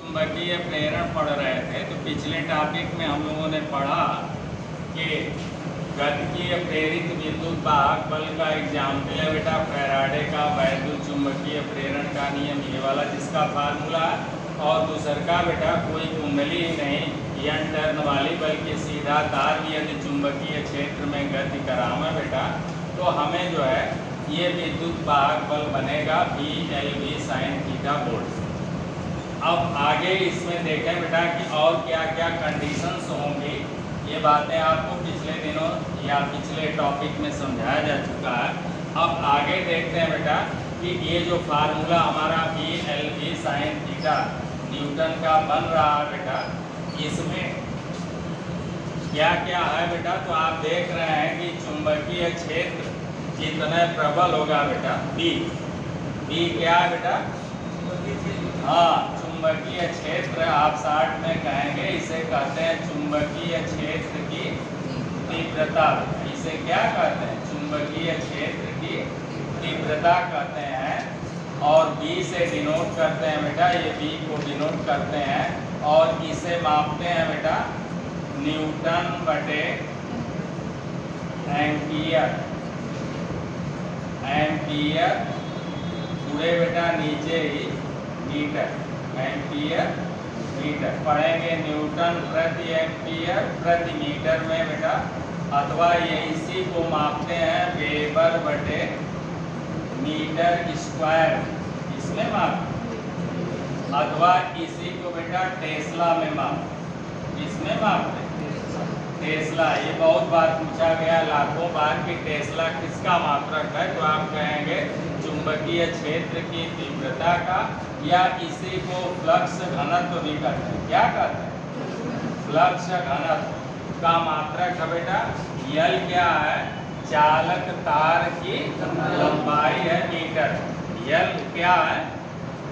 चुंबकीय प्रेरण पढ़ रहे थे तो पिछले टॉपिक में हम लोगों ने पढ़ा कि गतिकीय प्रेरित विद्युत वाहक बल का एग्जाम्पल है बेटा फैराडे का वैद्युत चुंबकीय प्रेरण का नियम ये वाला जिसका फार्मूला, और दूसर का बेटा कोई कुंडली ही नहीं यन टर्न वाली बल्कि सीधा तार भी यदि चुंबकीय क्षेत्र में गति करावे बेटा तो हमें जो है ये विद्युत वाहक बल बनेगा VLV sin थीटा वोल्ट। अब आगे इसमें देखें बेटा कि और क्या क्या कंडीशंस होंगी, ये बातें आपको पिछले दिनों या पिछले टॉपिक में समझाया जा चुका है। अब आगे देखते हैं बेटा कि ये जो फार्मूला हमारा VLV sin थीटा न्यूटन का बन रहा है बेटा, इसमें क्या क्या है बेटा, तो आप देख रहे हैं कि चुंबकीय क्षेत्र जितना प्रबल होगा बेटा B क्या है बेटा, हाँ चुंबकीय क्षेत्र आप शॉर्ट में कहेंगे, इसे कहते हैं चुंबकीय क्षेत्र की तीव्रता। इसे क्या कहते हैं, चुंबकीय क्षेत्र की तीव्रता कहते हैं। और B से डिनोट करते हैं बेटा, ये B को डिनोट करते हैं और इसे मापते हैं बेटा न्यूटन बटे एम्पियर पूरे बेटा नीचे ही मीटर, एम्पियर मीटर पढ़ेंगे, न्यूटन प्रति एम्पियर प्रति मीटर में बेटा, अथवा ये इसी को मापते हैं वेबर बटे मीटर स्क्वायर, इसमें माप, अथवा इसी को बेटा टेस्ला में माप, इसमें मापते टेस्ला। ये बहुत बार पूछा गया लाखों बार कि टेस्ला किसका मात्रक है, तो आप कहेंगे चुंबकीय क्षेत्र की तीव्रता का, या इसी को फ्लक्स घनत्व भी कहते हैं। क्या कहते हैं, फ्लक्स घनत्व का मात्रक है बेटा। यल क्या है, चालक तार की लंबाई है मीटर। यल क्या है,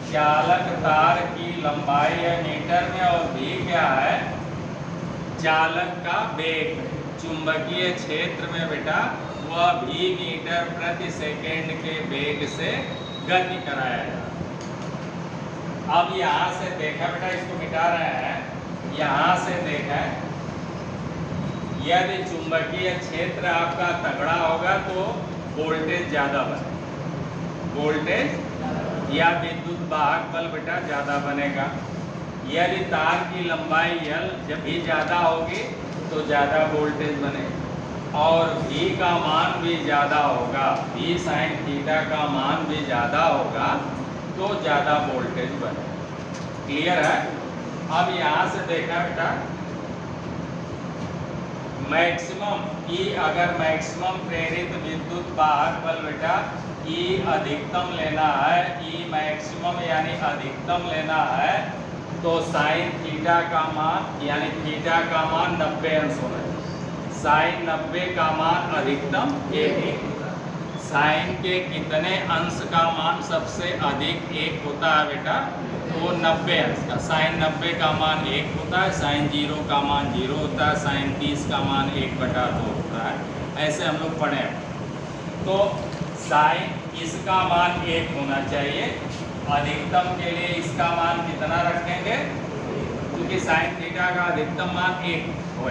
चालक तार की लंबाई है मीटर में, और भी क्या है, चालक का वेग चुंबकीय क्षेत्र में बेटा वह भी मीटर प्रति सेकेंड के वेग से गति कराया जाए। अब यहाँ से देखा बेटा, इसको मिटा रहे हैं, यहाँ से देखा यदि चुंबकीय क्षेत्र आपका तगड़ा होगा तो वोल्टेज ज़्यादा बनेगा, वोल्टेज या विद्युत वाहक बल बेटा ज़्यादा बनेगा। यदि तार की लंबाई L जब भी ज़्यादा होगी तो ज़्यादा वोल्टेज बनेगा, और V का मान भी ज़्यादा होगा, V sin थीटा का मान भी ज़्यादा होगा तो ज़्यादा वोल्टेज बनेगा। क्लियर है। अब यहाँ से देखा बेटा मैक्सिमम E, अगर मैक्सिमम प्रेरित विद्युत वाहक बल बेटा E अधिकतम लेना है, E मैक्सिमम यानी अधिकतम लेना है, तो साइन थीटा का मान यानी थीटा का मान 90 अंश होना चाहिए। साइन 90 का मान अधिकतम 1 साइन के कितने अंश का मान सबसे अधिक 1 होता है बेटा, तो 90 अंश का। साइन 90 का मान 1 होता है, साइन 0 का मान 0 होता है, साइन 30 का मान 1/2 होता है। ऐसे हम लोग पढ़े। तो साइन इसका मान 1 होना चाहिए, अधिकतम के लिए इसका मान कितना रखेंगे, क्योंकि साइन थीटा का अधिकतम मान 1 हो।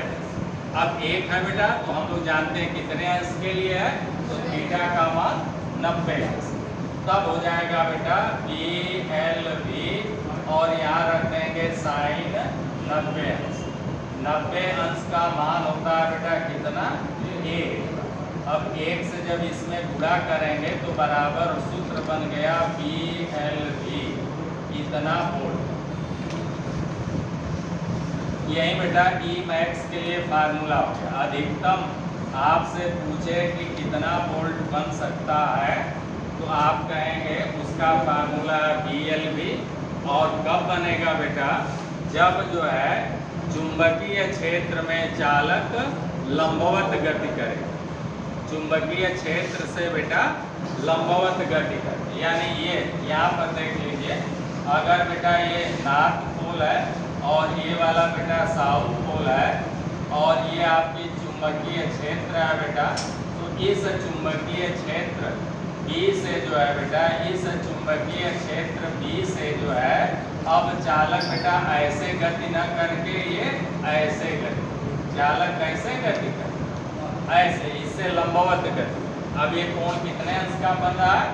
अब 1 है बेटा, तो हम लोग जानते हैं कितने अंश के लिए है, तो थीटा का मान 90 अंश। तब हो जाएगा बेटा VLV, और यहाँ रख देंगे साइन 90 अंश। 90 अंश का मान होता है बेटा कितना, 1। अब 1 से जब इसमें गुणा करेंगे तो बराबर सूत्र बन गया VLV इतना वोल्ट। यही बेटा E मैक्स के लिए फार्मूला हो गया। अधिकतम आपसे पूछे कि कितना वोल्ट बन सकता है, तो आप कहेंगे उसका फार्मूला VLV। और कब बनेगा बेटा, जब जो है चुंबकीय क्षेत्र में चालक लंबवत गति करे, चुंबकीय क्षेत्र से बेटा लंबवत गति करे, यानी ये यहाँ पर देख लीजिए, अगर बेटा ये नॉर्थ पोल है और ये वाला बेटा साउथ पोल है, और ये आपकी चुंबकीय क्षेत्र है बेटा, तो इस चुंबकीय क्षेत्र B से जो है बेटा, इस चुंबकीय क्षेत्र B से जो है अब चालक बेटा ऐसे गति न करके ये ऐसे गति, चालक कैसे गति कर ऐसे, इससे लंबवत गति। अब ये कोण कितने अंश का बन रहा है?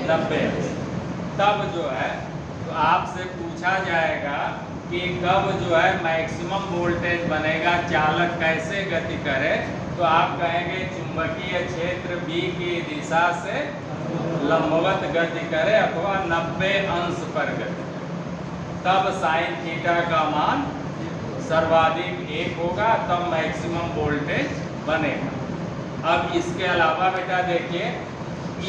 90 अंश। तब जो है तो आपसे पूछा जाएगा कि कब जो है मैक्सिमम वोल्टेज बनेगा, चालक कैसे गति करे, तो आप कहेंगे चुंबकीय क्षेत्र B की दिशा से लंबवत गति करे अथवा 90 अंश पर गति, तब साइन थीटा का मान सर्वाधिक 1 होगा, तब मैक्सिमम वोल्टेज बनेगा। अब इसके अलावा बेटा देखिए,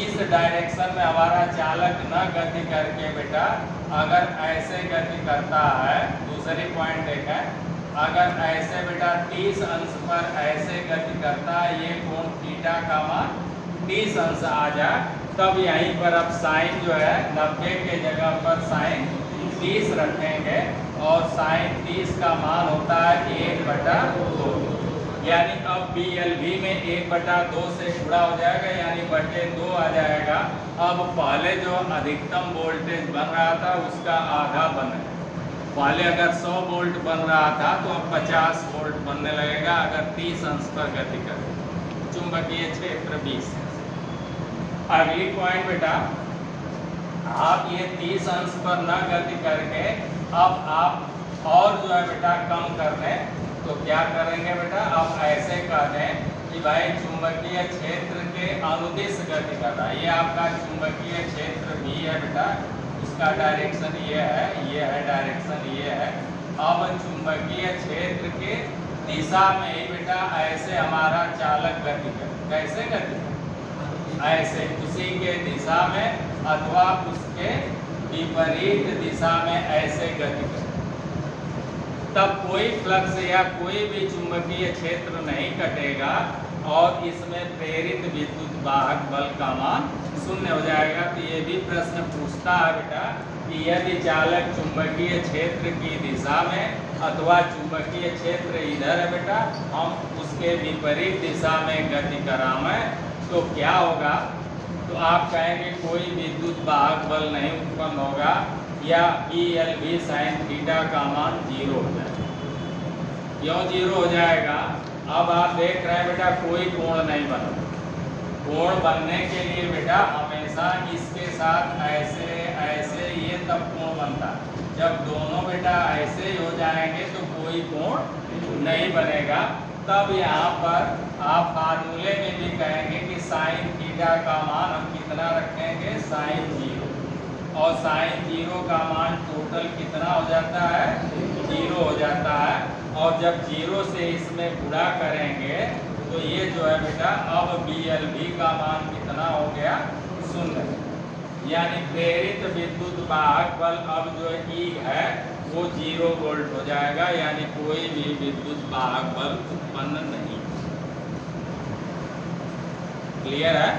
इस डायरेक्शन में हमारा चालक न गति करके बेटा अगर ऐसे गति करता है, दूसरी पॉइंट देखें, अगर ऐसे बेटा 30 अंश पर ऐसे गति करता है, ये कोण थीटा का मान 30 अंश आ जाए, तब यहीं पर अब साइन जो है 90 के जगह पर साइन 30 रखेंगे और साइन 30 का मान होता है 1/2, यानी अब BLV में 1/2 से गुणा हो जाएगा, यानी बटे 2 आ जाएगा। अब पहले जो अधिकतम वोल्टेज बन रहा था उसका आधा बने, पहले अगर 100 वोल्ट बन रहा था तो अब 50 वोल्ट बनने लगेगा अगर 30 अंश पर गति करें, चुंबकीय क्षेत्र 20। अगली पॉइंट बेटा, आप ये 30 अंश पर न गति करके अब आप और जो है बेटा कम कर दें, तो क्या करेंगे बेटा, आप ऐसे कर दें कि भाई चुंबकीय क्षेत्र के अनुदिश गति कर रहा है, ये आपका चुंबकीय क्षेत्र भी है बेटा, उसका डायरेक्शन ये है डायरेक्शन ये है। अब चुंबकीय क्षेत्र के दिशा में ही बेटा ऐसे हमारा चालक गति करे, कैसे गति करे, ऐसे उसी के दिशा में अथवा उसके विपरीत दिशा में ऐसे गति करे, तब कोई फ्लक्स या कोई भी चुंबकीय क्षेत्र नहीं कटेगा और इसमें प्रेरित विद्युत वाहक बल का मान 0 हो जाएगा। तो ये भी प्रश्न पूछता है बेटा कि यदि चालक चुंबकीय क्षेत्र की दिशा में अथवा चुंबकीय क्षेत्र इधर है बेटा, हम उसके विपरीत दिशा में गति कराएं तो क्या होगा, तो आप कहेंगे कोई विद्युत वाहक बल नहीं उत्पन्न होगा या BLV साइन थीटा का मान 0 हो जाएगा। क्यों 0 हो जाएगा? अब आप देख रहे हैं बेटा कोई कोण नहीं बना, कोण बनने के लिए बेटा हमेशा इसके साथ ऐसे ऐसे ये तब कोण बनता है, जब दोनों बेटा ऐसे ही हो जाएंगे तो कोई कोण नहीं बनेगा। तब यहाँ पर आप फार्मूले में भी कहेंगे कि साइन थीटा का मान हम कितना रखेंगे, साइन 0, और साइन 0 का मान टोटल कितना हो जाता है, 0 हो जाता है। और जब 0 से इसमें गुणा करेंगे तो ये जो है बेटा अब BLV का मान कितना हो गया, 0, यानी प्रेरित विद्युत वाहक बल अब जो E है वो 0 वोल्ट हो जाएगा, यानी कोई भी विद्युत वाहक बल उत्पन्न नहीं। क्लियर है?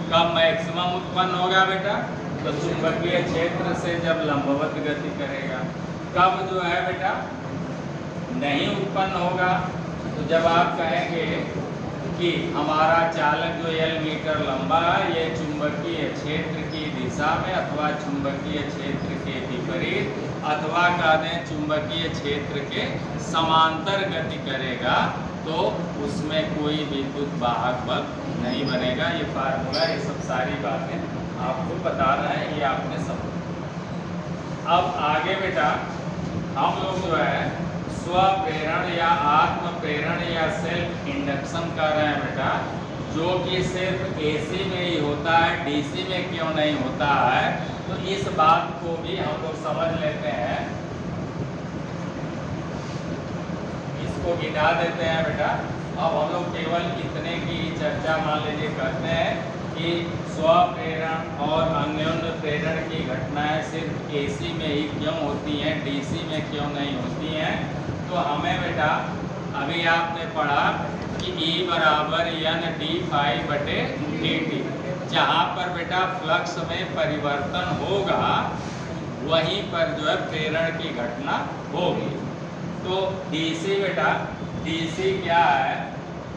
कब मैक्सिमम उत्पन्न होगा बेटा, तो चुंबकीय क्षेत्र से जब लंबवत गति करेगा। कब जो है बेटा नहीं उत्पन्न होगा, तो जब आप कहेंगे कि हमारा चालक जो L मीटर लंबा है ये चुंबकीय क्षेत्र की दिशा में अथवा चुंबकीय क्षेत्र के विपरीत अथवा कह दें चुंबकीय क्षेत्र के समांतर गति करेगा, तो उसमें कोई विद्युत वाहक बल नहीं बनेगा। ये फार्मूला, ये सब सारी बातें आपको बता रहे हैं, ये आपने समझ। अब आगे बेटा हम लोग जो है स्व प्रेरण या आत्म प्रेरण या सेल्फ इंडक्शन कर रहे हैं बेटा, जो कि सिर्फ AC में ही होता है, DC में क्यों नहीं होता है, तो इस बात को भी हम लोग समझ लेते हैं। इसको गिना देते हैं बेटा। अब हम लोग केवल इतने की चर्चा मान लीजिए करते हैं कि स्व प्रेरण और अन्योन्य प्रेरण की घटनाएं सिर्फ AC में ही क्यों होती हैं, DC में क्यों नहीं होती हैं। तो हमें बेटा अभी आपने पढ़ा कि E बराबर N/d∅/dt, जहाँ पर बेटा फ्लक्स में परिवर्तन होगा वहीं पर जो है प्रेरण की घटना होगी। तो DC बेटा, DC क्या है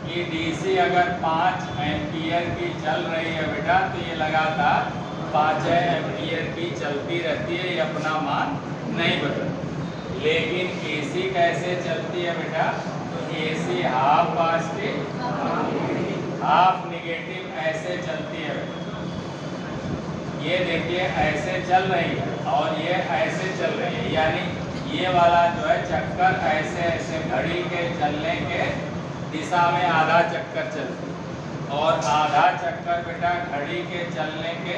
कि DC अगर 5 एम्पियर की चल रही है बेटा, तो ये लगातार 5 एम्पियर की चलती रहती है, ये अपना मान नहीं बदलती। लेकिन एसी कैसे चलती है बेटा? तो AC half positive half negative ऐसे चलती है। ये देखिए ऐसे चल रही है और ये ऐसे चल रही है, यानी ये वाला जो है चक्कर ऐसे ऐसे घड़ी के चलने के दिशा में आधा चक्कर चलती है और आधा चक्कर बेटा घड़ी के चलने के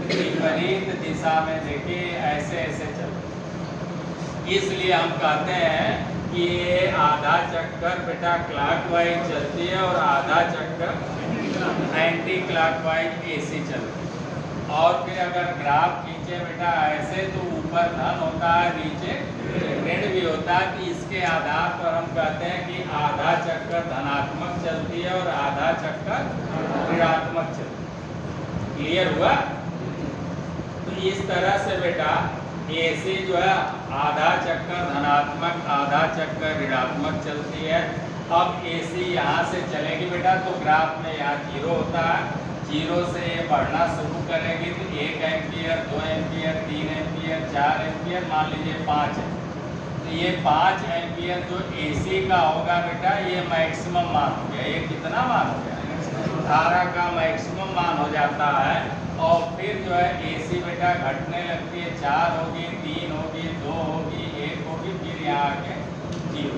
विपरीत दिशा में देखिए ऐसे ऐसे चलती है। इसलिए हम कहते हैं कि ये आधा चक्कर बेटा क्लॉकवाइज चलती है और आधा चक्कर एंटी क्लॉकवाइज एसी चलती है। और फिर अगर ग्राफ खींचे बेटा ऐसे तो ऊपर धन होता है, नीचे ऋण भी होता है। तो इसके आधार पर हम कहते हैं कि आधा चक्कर धनात्मक चलती है और आधा चक्कर ऋणात्मक चलती है। क्लियर हुआ? तो इस तरह से बेटा एसी जो है आधा चक्कर धनात्मक आधा चक्कर ऋणात्मक चलती है। अब एसी यहाँ से चलेगी बेटा तो ग्राफ में यहाँ जीरो होता है, जीरो से ये बढ़ना शुरू करेगी तो 1 एम्पियर 2 एम्पियर 3 एम्पियर 4 एम्पियर मान लीजिए 5 है। तो ये 5 एम्पियर जो एसी का होगा बेटा ये मैक्सिमम मान हो गया। ये कितना मान हो गया? धारा का मैक्सिमम मान हो जाता है। और फिर जो है एसी बेटा घटने लगती है, 4 होगी 3 होगी 2 होगी 1 होगी फिर यहाँ आके 0।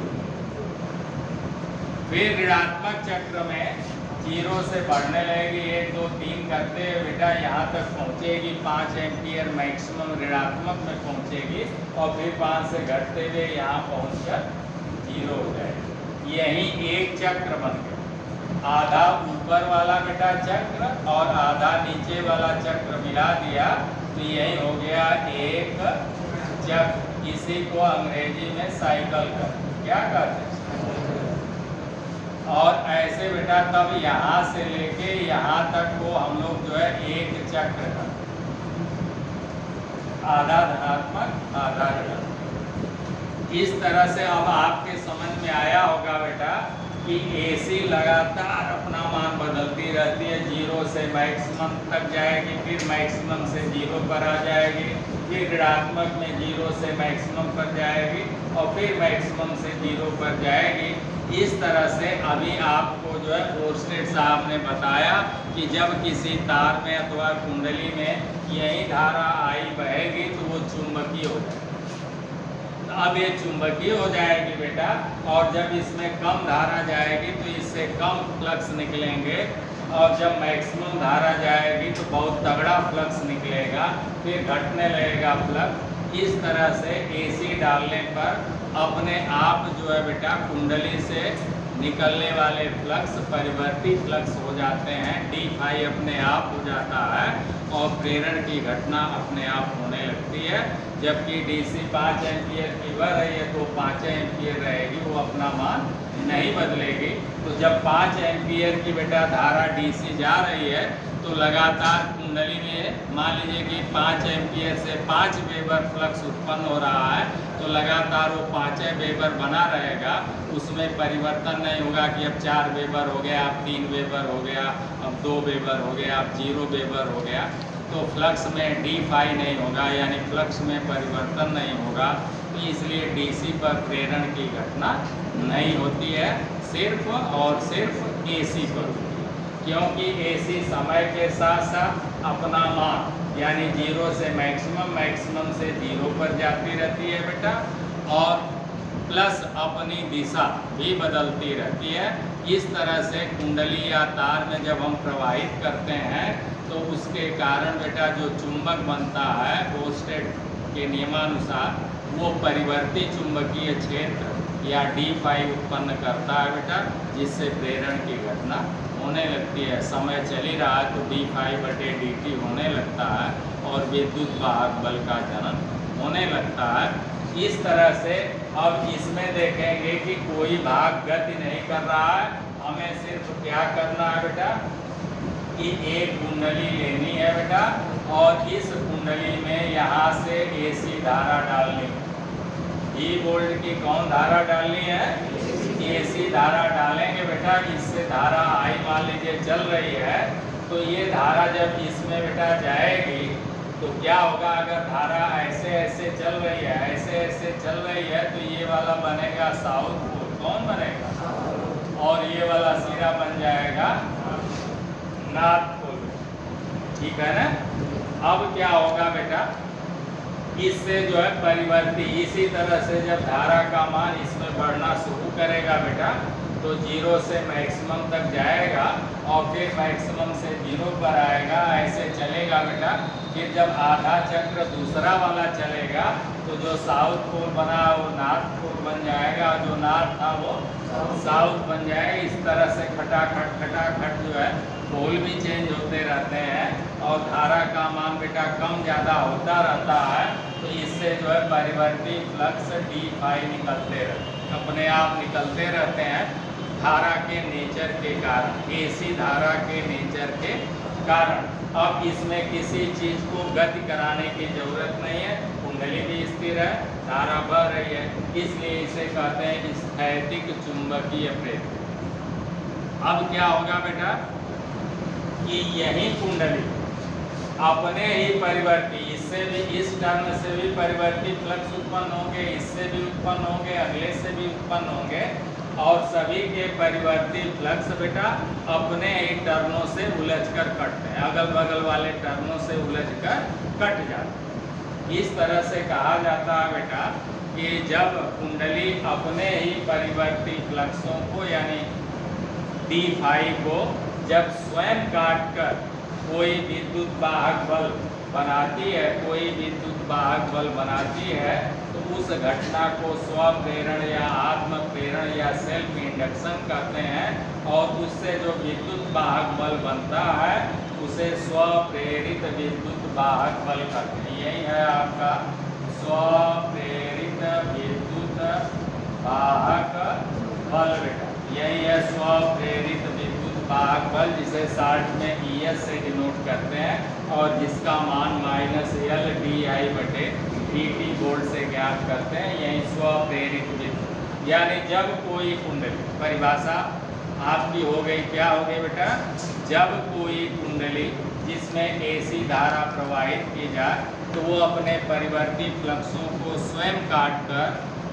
फिर ऋणात्मक चक्र में 0 से बढ़ने लगेगी 1 2 3 करते हुए बेटा यहाँ तक पहुँचेगी 5 एम्पियर मैक्सिमम ऋणात्मक में पहुँचेगी और फिर 5 से घटते हुए यहाँ पहुँचकर 0 हो जाएगी। यही एक चक्र बन गया। आधा ऊपर वाला बेटा चक्र और आधा नीचे वाला चक्र मिला दिया तो यही हो गया एक चक्र। इसी को अंग्रेजी में साइकिल कहते क्या कहते हैं। और ऐसे बेटा तब यहाँ से लेके यहाँ तक को हम लोग जो है एक चक्र का आधा धनात्मक आधा ऋणात्मक। इस तरह से अब आपके समझ में आया होगा बेटा कि एसी लगातार अपना मान बदलती रहती है। 0 से मैक्सिमम तक जाएगी, फिर मैक्सिमम से 0 पर आ जाएगी, फिर ऋणात्मक में 0 से मैक्सिमम पर जाएगी और फिर मैक्सिमम से 0 पर जाएगी। इस तरह से अभी आपको जो है ओर्स्टेड साहब ने बताया कि जब किसी तार में अथवा कुंडली में यही धारा आई बहेगी तो वो चुंबकीय हो जाएगी। तो अब ये चुंबकीय हो जाएगी बेटा और जब इसमें कम धारा जाएगी तो इससे कम फ्लक्स निकलेंगे और जब मैक्सिमम धारा जाएगी तो बहुत तगड़ा फ्लक्स निकलेगा, फिर घटने लगेगा फ्लक्स। इस तरह से एसी डालने पर अपने आप जो है बेटा कुंडली से निकलने वाले फ्लक्स परिवर्ती फ्लक्स हो जाते हैं। डी फाई अपने आप हो जाता है और प्रेरण की घटना अपने आप होने लगती है। जबकि डीसी 5 एम्पियर की बह रही है तो 5 एम्पियर रहेगी, वो अपना मान नहीं बदलेगी। तो जब 5 एम्पियर की बेटा धारा डीसी जा रही है तो लगातार कुंडली में मान लीजिए कि 5 एम्पियर से 5 वेबर फ्लक्स उत्पन्न हो रहा है तो लगातार वो 5 वेबर बना रहेगा, उसमें परिवर्तन नहीं होगा कि अब 4 वेबर हो गया, अब 3 वेबर हो गया, अब 2 वेबर हो गया, अब 0 वेबर हो गया। तो फ्लक्स में डी फाई नहीं होगा, यानी फ्लक्स में परिवर्तन नहीं होगा। तो इसलिए डीसी पर प्रेरण की घटना नहीं होती है, सिर्फ और सिर्फ एसी पर होती है। क्योंकि एसी समय के साथ साथ अपना मान यानी 0 से मैक्सिमम, मैक्सिमम से 0 पर जाती रहती है बेटा और प्लस अपनी दिशा भी बदलती रहती है। इस तरह से कुंडली या तार में जब हम प्रवाहित करते हैं तो उसके कारण बेटा जो चुंबक बनता है ओर्स्टेड के नियमानुसार वो परिवर्ती चुंबकीय क्षेत्र या डी फाई उत्पन्न करता है बेटा, जिससे प्रेरण की घटना होने लगती है। समय चल ही रहा है तो डी फाई बटे डी टी होने लगता है और विद्युत वाहक बल का जन्म होने लगता है। इस तरह से अब इसमें देखेंगे कि कोई भाग गति नहीं कर रहा है, हमें सिर्फ क्या करना है बेटा कि एक कुंडली लेनी है बेटा और इस कुंडली में यहाँ से एसी धारा डालनी है। ई वोल्ट की कौन धारा डालनी है? एसी धारा डालेंगे बेटा। इससे धारा आई मान लीजिए चल रही है तो ये धारा जब इसमें बेटा जाएगी तो क्या होगा, अगर धारा ऐसे ऐसे चल रही है, ऐसे ऐसे चल रही है, तो ये वाला बनेगा साउथ पोल। कौन बनेगा? और ये वाला सिरा बन जाएगा नॉर्थ पोल। ठीक है ना। अब क्या होगा बेटा, इससे जो है परिवर्ती, इसी तरह से जब धारा का मान इसमें बढ़ना शुरू करेगा बेटा, तो 0 से मैक्सिमम तक जाएगा और फिर मैक्सिमम से 0 पर आएगा, ऐसे चलेगा बेटा। फिर जब आधा चक्र दूसरा वाला चलेगा तो जो साउथ पोल बना वो नॉर्थ पोल बन जाएगा, जो नॉर्थ था वो साउथ बन जाएगा। इस तरह से खटाखट जो है पोल भी चेंज होते रहते हैं और धारा का मान बेटा कम ज़्यादा होता रहता है। तो इससे जो है परिवर्ती फ्लक्स d∅ निकलते रहते, अपने आप निकलते रहते हैं धारा के नेचर के कारण, AC धारा के नेचर के कारण। अब इसमें किसी चीज़ को गति कराने की जरूरत नहीं है, कुंडली भी स्थिर है, धारा बह रही है, इसलिए इसे कहते हैं स्थैतिक चुंबकीय प्रेरण। अब क्या होगा बेटा कि यही कुंडली अपने ही परिवर्ती, इससे भी, इस टर्न से भी परिवर्ती फ्लक्स उत्पन्न होंगे, इससे भी उत्पन्न होंगे, अगले से भी उत्पन्न होंगे और सभी के परिवर्ती फ्लक्स बेटा अपने ही टर्नों से उलझकर कटते हैं, अगल बगल वाले टर्नों से उलझकर कट जाते हैं। इस तरह से कहा जाता है बेटा कि जब कुंडली अपने ही परिवर्ती फ्लक्सों को यानी d∅ को जब स्वयं काटकर कोई विद्युत वाहक बल बनाती है, कोई विद्युत वाहक बल बनाती है, तो उस घटना को स्वप्रेरण या आत्म प्रेरण या सेल्फ इंडक्शन कहते हैं। और उससे जो विद्युत वाहक बल बनता है उसे स्वप्रेरित विद्युत वाहक बल कहते हैं। यही है आपका स्वप्रेरित विद्युत वाहक बल बेटा, यही है स्वप्रेरित विद्युत वाहक बल, जिसे शॉर्ट में ES से डिनोट करते हैं और जिसका मान -L/dI/dt वोल्ट से ज्ञात करते हैं। यही स्वप्रेरित विद्युत, यानी जब कोई कुंडली, परिभाषा आपकी हो गई, क्या हो गई बेटा, जब कोई कुंडली जिसमें AC धारा प्रवाहित की जाए तो वो अपने परिवर्ती फ्लक्सों को स्वयं काटकर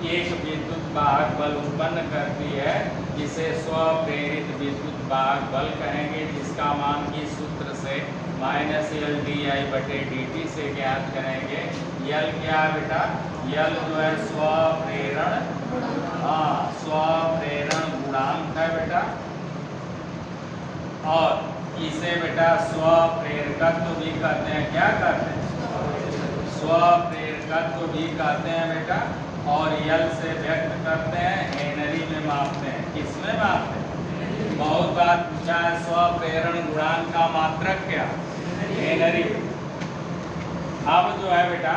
एक विद्युत वाहक बल उत्पन्न करती है, जिसे स्वप्रेरित विद्युत वाहक बल कहेंगे, जिसका मान इस सूत्र से -L/dI/dt से ज्ञात करेंगे। L क्या बेटा, L जो है स्वप्रेरण, स्वप्रेरण गुणांक है बेटा, और इसे बेटा स्वप्रेरकत्व भी कहते हैं। क्या कहते हैं? स्वप्रेरकत्व भी कहते हैं बेटा। और L से व्यक्त करते हैं, हेनरी में मापते हैं। किसमें मापते हैं? बहुत बार पूछा है, स्वप्रेरण गुणांक का मात्रक क्या? हेनरी। अब जो है बेटा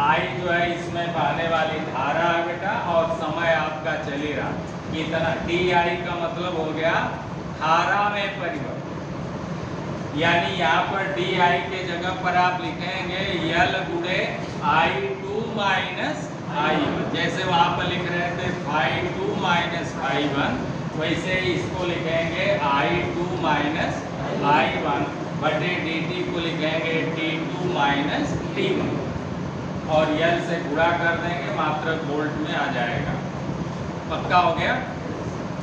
I जो है इसमें बहने वाली धारा है बेटा, और समय आपका चल ही रहा, कितना dI का मतलब हो गया धारा में परिवर्तन, यानी यहाँ पर dI के जगह पर आप लिखेंगे L गुणे I2 माइनस I1, जैसे वहाँ पर लिख रहे थे ∅2 माइनस ∅1, वैसे इसको लिखेंगे I2 माइनस I1 बटे dt को लिखेंगे T2 माइनस T1, और L से गुणा कर देंगे, मात्रक वोल्ट में आ जाएगा। पक्का हो गया?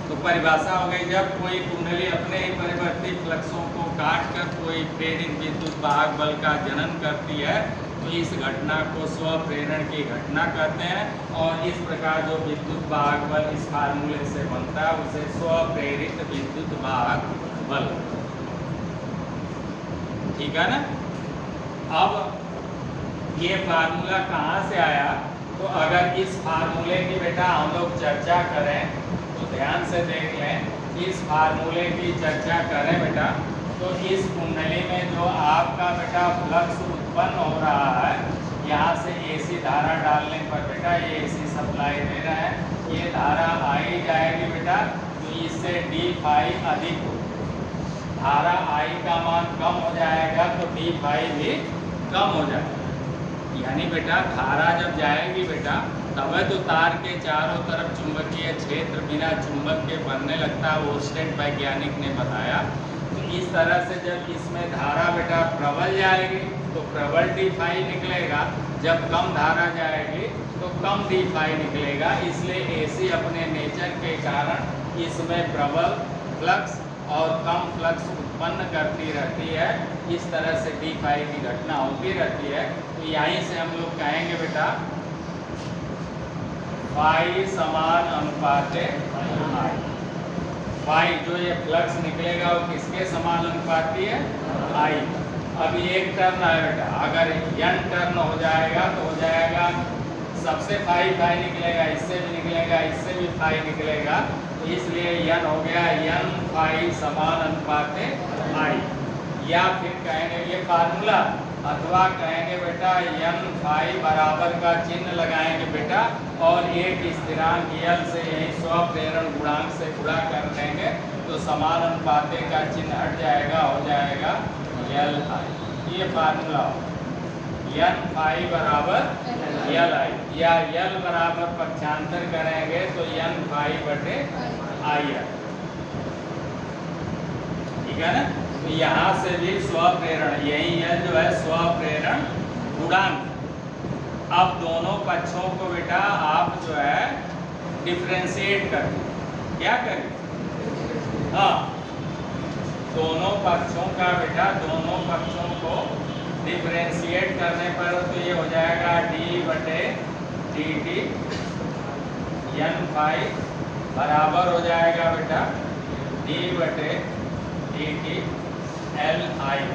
तो परिभाषा हो गई, जब कोई कुंडली अपने ही परिवर्ती फ्लक्सों को काटकर कोई प्रेरित विद्युत वाहक बल का जनन करती है, तो इस घटना को स्वप्रेरण की घटना कहते हैं। और इस प्रकार जो विद्युत वाहक बल इस फार्मूले से बनता है उसे स्वप्रेरित विद्युत वाहक बल। ठीक है ना। अब ये फार्मूला कहाँ से आया, तो अगर इस फार्मूले की बेटा हम लोग चर्चा करें तो ध्यान से देख लें। इस फार्मूले की चर्चा करें बेटा, तो इस कुंडली में जो आपका बेटा फ्लक्स उत्पन्न हो रहा है, यहाँ से AC धारा डालने पर बेटा ये AC सप्लाई दे रहा है, ये धारा आई जाएगी बेटा, तो इससे d∅ अधिक हो, धारा I का मान कम हो जाएगा तो d∅ भी कम हो जाएगा। यानी बेटा धारा जब जाएगी बेटा, तब तो तार के चारों तरफ चुंबकीय क्षेत्र बिना चुंबक के बनने लगता है, वो स्टेट वैज्ञानिक ने बताया। तो इस तरह से जब इसमें धारा बेटा प्रबल जाएगी तो प्रबल डी फाई निकलेगा। जब कम धारा जाएगी तो कम डी फाई निकलेगा। इसलिए एसी अपने नेचर के कारण इसमें प्रबल फ्लक्स और कम फ्लक्स उत्पन्न करती रहती है। इस तरह से डी फाई की घटना होती रहती है। तो यहीं से हम लोग कहेंगे बेटा फाई समान अनुपाते आई। फाई जो ये फ्लक्स निकलेगा वो किसके समान अनुपाती है? आई। अभी एक टर्न है बेटा, अगर n टर्न हो जाएगा तो हो जाएगा सबसे फाई फाई निकलेगा, इससे भी निकलेगा, इससे भी फाई निकलेगा। तो इसलिए n हो गया n फाई समान अनुपाते आई। या फिर कहेंगे ये फार्मूला, अथवा कहेंगे बेटा n फाई बराबर का चिन्ह लगाएंगे बेटा और एक स्थिरांक l से यही स्वप्रेरण गुणांक से गुणा कर देंगे तो समान अनुपाते का चिन्ह हट जाएगा, हो जाएगा l आई। ये फार्मूला n फाई बराबर l आई, या l बराबर पक्षांतर करेंगे तो n फाई बटे आई है। ठीक है ना? तो यहाँ से भी स्वप्रेरण, यही l जो है स्वप्रेरण गुणांक। अब दोनों पक्षों को बेटा आप जो है डिफरेंशिएट कर, क्या करें? हाँ, दोनों पक्षों का बेटा दोनों पक्षों को डिफरेंशिएट करने पर तो ये हो जाएगा d बटे dt n फाई बराबर हो जाएगा बेटा d बटे dt l आई।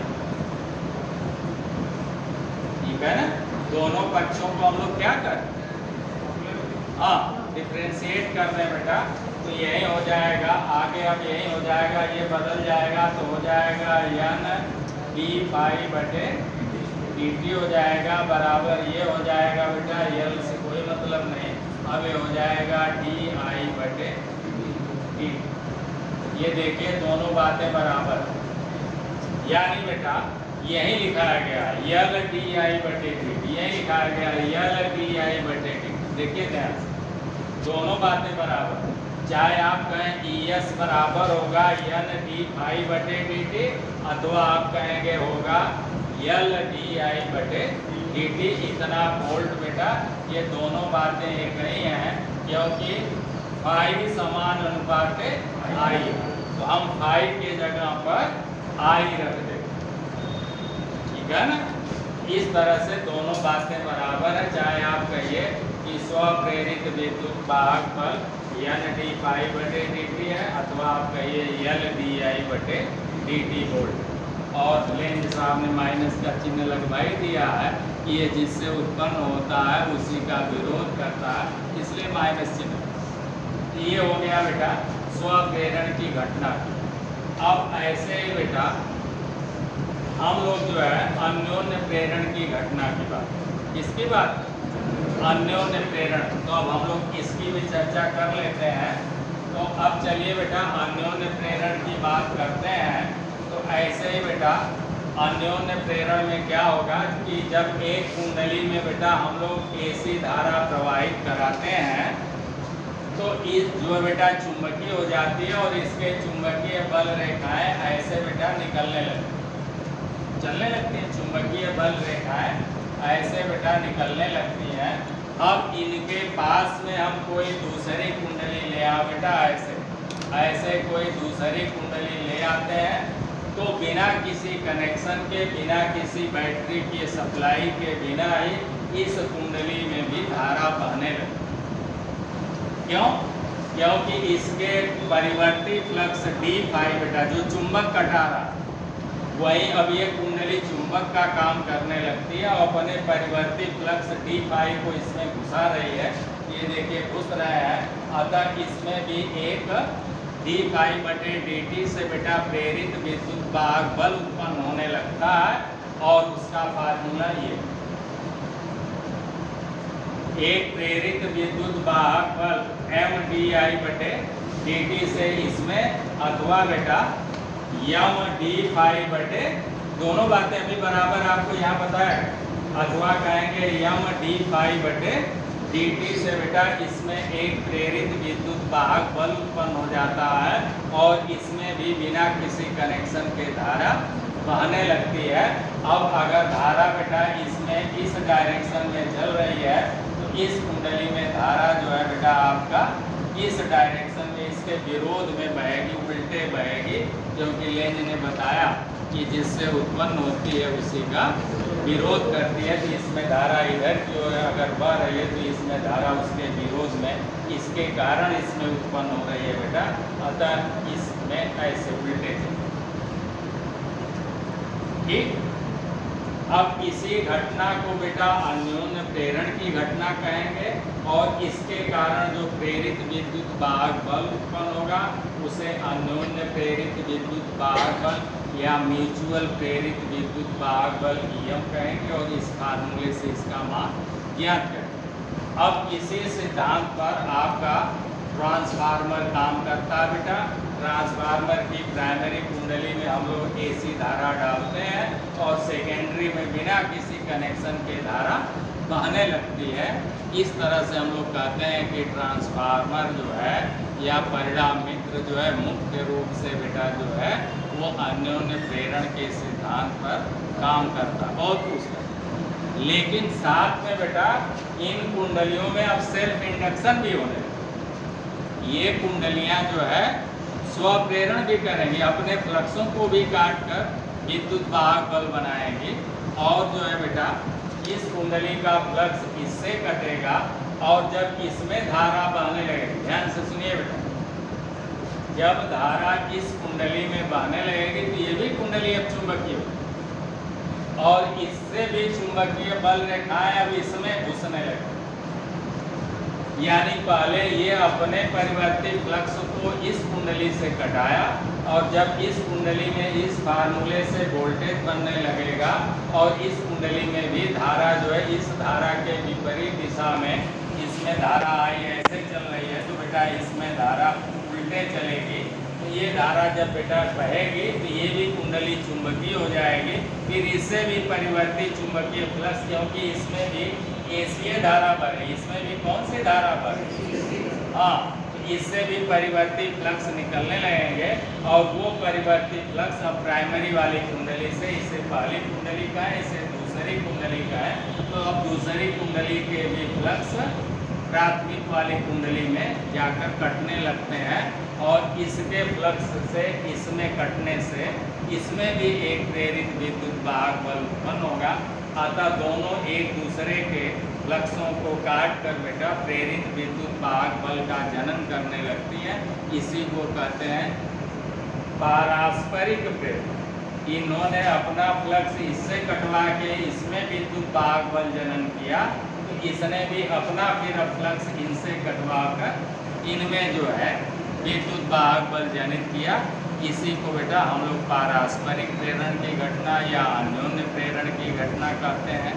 ठीक है ना? दोनों पक्षों को हम लोग क्या कर, हाँ डिफरेंशिएट कर दें बेटा तो यही हो जाएगा। आगे अब यही हो जाएगा, ये बदल जाएगा तो हो जाएगा n d फाई बटे dt हो जाएगा बराबर ये हो जाएगा बेटा l से कोई मतलब नहीं, अब ये हो जाएगा d i बटे dt। ये देखिए दोनों बातें बराबर, यानी बेटा यही लिखाया गया l d i बटे dt, यही लिखाया गया l d i बटे dt। देखिए ध्यान से दोनों बातें बराबर, चाहे आप कहें ES बराबर होगा n d फाई बटे dt अथवा आप कहेंगे होगा l d i बटे dt। इतना वोल्ट बेटा ये दोनों बातें एक ही हैं क्योंकि फाई समान अनुपाते आई, तो हम फाई के जगह पर आई रख दें। ठीक है ना? इस तरह से दोनों बातें बराबर है, चाहे आप कहिए कि स्वप्रेरित विद्युत वाहक बल n d फाई बटे dt है अथवा आप कहिए l d i बटे dt वोल्ट। और लेंज साहब ने माइनस का चिन्ह लगवा ही दिया है कि ये जिससे उत्पन्न होता है उसी का विरोध करता है, इसलिए माइनस चिन्ह। ये हो गया बेटा स्वप्रेरण की घटना। अब ऐसे ही बेटा हम लोग जो है अन्योन्य प्रेरण की घटना की बात, किसकी बात? अन्योन्य प्रेरण। तो अब हम लोग इसकी भी चर्चा कर लेते हैं। तो अब चलिए बेटा अन्योन्य प्रेरण की बात करते हैं। तो ऐसे ही बेटा अन्योन्य प्रेरण में क्या होगा कि जब एक कुंडली में बेटा हम लोग AC धारा प्रवाहित कराते हैं तो इस जो बेटा चुंबकीय हो जाती है और इसके चुंबकीय बल रेखाएं ऐसे बेटा निकलने लगती, चलने लगती हैं। चुंबकीय बल रेखाएं ऐसे बेटा निकलने लगती हैं। अब इनके पास में हम कोई दूसरी कुंडली ले आओ बेटा, ऐसे कोई दूसरी कुंडली ले आते हैं तो बिना किसी कनेक्शन के, बिना किसी बैटरी की सप्लाई के, बिना ही इस कुंडली में भी धारा बहने लगती। क्यों? क्योंकि इसके परिवर्ती फ्लक्स d फाई बेटा जो चुंबक कटा रहा वही अब ये कुंडली चुंबक का काम करने लगती है और अपने परिवर्ती फ्लक्स d फाई को इसमें घुसा रही है। ये देखिए घुस रहे हैं, अतः इसमें भी एक d फाई बटे dt से बेटा प्रेरित विद्युत वाहक बल उत्पन्न होने लगता है और उसका फार्मूला ये, एक प्रेरित विद्युत वाहक बल m d i बटे dt से इसमें अथवा बेटा m d फाई बटे, दोनों बातें अभी बराबर आपको यहाँ पता है, अथवा कहेंगे m d फाई बटे dt से बेटा इसमें एक प्रेरित विद्युत वाहक बल उत्पन्न हो जाता है और इसमें भी बिना किसी कनेक्शन के धारा बहने लगती है। अब अगर धारा बेटा इसमें इस डायरेक्शन में चल रही है तो इस कुंडली में धारा जो है बेटा आपका इस डायरेक्शन में इसके विरोध में बहेगी, उल्टे बहेगी, क्योंकि लेंज ने बताया कि जिससे उत्पन्न होती है उसी का विरोध करती है। तो इसमें धारा इधर की ओर अगर बह रही है तो इसमें धारा उसके विरोध में, इसके कारण इसमें उत्पन्न हो रही है बेटा, अतः इसमें ऐसे उल्टे ठीक। अब इसी घटना को बेटा अन्योन्य प्रेरण की घटना कहेंगे, और इसके कारण जो प्रेरित विद्युत वाहक बल उत्पन्न होगा उसे अन्योन्य प्रेरित विद्युत वाहक बल या म्यूचुअल प्रेरित विद्युत वाहक बल EM कहेंगे, और इस फार्मूले से इसका मान ज्ञात करेंगे। अब इसी सिद्धांत पर आपका ट्रांसफार्मर काम करता है बेटा। ट्रांसफार्मर की प्राइमरी कुंडली में हम लोग AC धारा डालते हैं और सेकेंडरी में बिना किसी कनेक्शन के धारा बहने लगती है। इस तरह से हम लोग कहते हैं कि ट्रांसफार्मर जो है या परिणाम मित्र जो है मुख्य रूप से बेटा जो है वो अन्योन्य प्रेरण के सिद्धांत पर काम करता है। बहुत कुछ, लेकिन साथ में बेटा इन कुंडलियों में अब सेल्फ इंडक्शन भी होने लगे। ये कुंडलियां जो है स्वप्रेरण भी करेंगी, अपने फ्लक्सों को भी काट कर विद्युत वाहक बल बनाएंगी, और जो है बेटा इस कुंडली का फ्लक्स इससे कटेगा, और जब इसमें धारा बहने लगेगी, ध्यान से सुनिए बेटा, जब धारा इस कुंडली में बहने लगेगी तो ये भी कुंडली अब चुंबकीय होगी, और इससे भी चुंबकीय बल रेखाएं अब इसमें घुसने लगेगी। यानी पहले ये अपने परिवर्ती फ्लक्स को इस कुंडली से कटाया, और जब इस कुंडली में इस फार्मूले से वोल्टेज बनने लगेगा और इस कुंडली में भी धारा जो है इस धारा के विपरीत दिशा में, इसमें धारा आई ऐसे चल रही है तो बेटा इसमें धारा उल्टे चलेगी। तो ये धारा जब बेटा बहेगी तो ये भी कुंडली चुंबकीय हो जाएगी, फिर इससे भी परिवर्ती चुंबकीय फ्लक्स, क्योंकि इसमें भी एसीय धारा बढ़े, इसमें भी कौन सी धारा बढ़े, हाँ, तो इससे भी परिवर्ती फ्लक्स निकलने लगेंगे, और वो परिवर्ती फ्लक्स अब प्राइमरी वाली कुंडली से, इसे पहली कुंडली का है, इसे दूसरी कुंडली का है, तो अब दूसरी कुंडली के भी फ्लक्स प्राथमिक वाली कुंडली में जाकर कटने लगते हैं, और इसके फ्लक्स से इसमें कटने से इसमें भी एक प्रेरित विद्युत वाहक बल उत्पन्न होगा। अतः दोनों एक दूसरे के फ्लक्सों को काट कर बेटा प्रेरित विद्युत वाहक बल का जनन करने लगती है। इसी को कहते हैं पारस्परिक प्रेरण। इन्होंने अपना फ्लक्स इससे कटवा के इसमें विद्युत वाहक बल जनन किया, तो इसने भी अपना फिर फ्लक्स इनसे कटवा कर इनमें जो है विद्युत वाहक बल जनित किया। इसी को बेटा हम लोग पारस्परिक प्रेरण की घटना या अन्योन्य प्रेरण की घटना कहते हैं,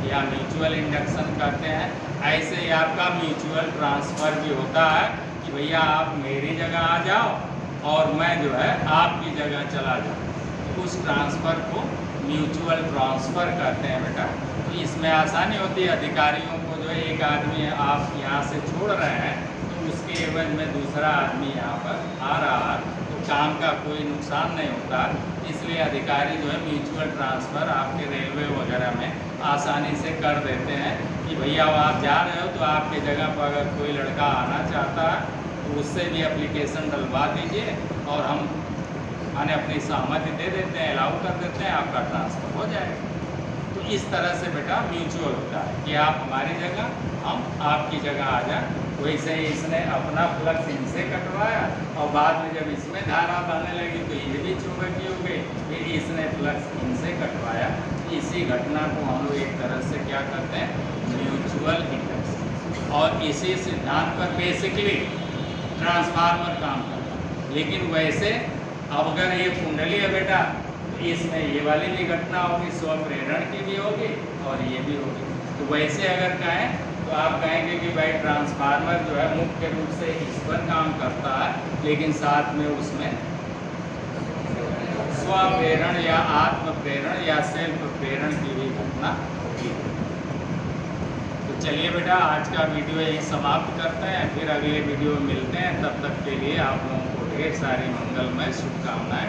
या म्यूचुअल इंडक्शन कहते हैं। ऐसे ही आपका म्यूचुअल ट्रांसफ़र भी होता है कि भैया आप मेरी जगह आ जाओ और मैं जो है आपकी जगह चला जाऊँ, उस ट्रांसफ़र को म्यूचुअल ट्रांसफ़र कहते हैं बेटा। तो इसमें आसानी होती है, अधिकारियों को जो एक आदमी आप यहाँ से छोड़ रहे हैं तो उसके एवज में दूसरा आदमी यहाँ पर आ रहा है, काम का कोई नुकसान नहीं होता, इसलिए अधिकारी जो है म्यूचुअल ट्रांसफ़र आपके रेलवे वगैरह में आसानी से कर देते हैं कि भैया आप जा रहे हो तो आपके जगह पर अगर कोई लड़का आना चाहता है तो उससे भी एप्लीकेशन डलवा दीजिए और हम माने अपनी सहमति दे देते हैं, अलाउ कर देते हैं, आपका ट्रांसफ़र हो जाएगा। तो इस तरह से बेटा म्यूचुअल होता है कि आप हमारी जगह, हम आपकी जगह आ जाएं। वैसे ही इसने अपना फ्लक्स इनसे कटवाया और बाद में जब इसमें धारा बहने लगी तो ये भी चुंबकीय हो गई, फिर इसने फ्लक्स इनसे कटवाया। इसी घटना को हम लोग एक तरह से क्या करते हैं, म्यूचुअल इंडक्शन। और इसी सिद्धांत पर बेसिकली ट्रांसफार्मर काम करता है। लेकिन वैसे अब अगर ये कुंडली है बेटा, इसमें ये वाली भी घटना होगी, स्वप्रेरण की भी होगी और ये भी होगी। तो वैसे अगर कहें तो आप कहेंगे कि भाई ट्रांसफार्मर जो है मुख्य रूप से इस पर काम करता है, लेकिन साथ में उसमें स्वप्रेरण या आत्म प्रेरण या सेल्फ प्रेरण की भी घटना होगी। तो चलिए बेटा आज का वीडियो यही समाप्त करते हैं, फिर अगले वीडियो में मिलते हैं। तब तक के लिए आप लोगों को ढेर सारी मंगलमय शुभकामनाएं।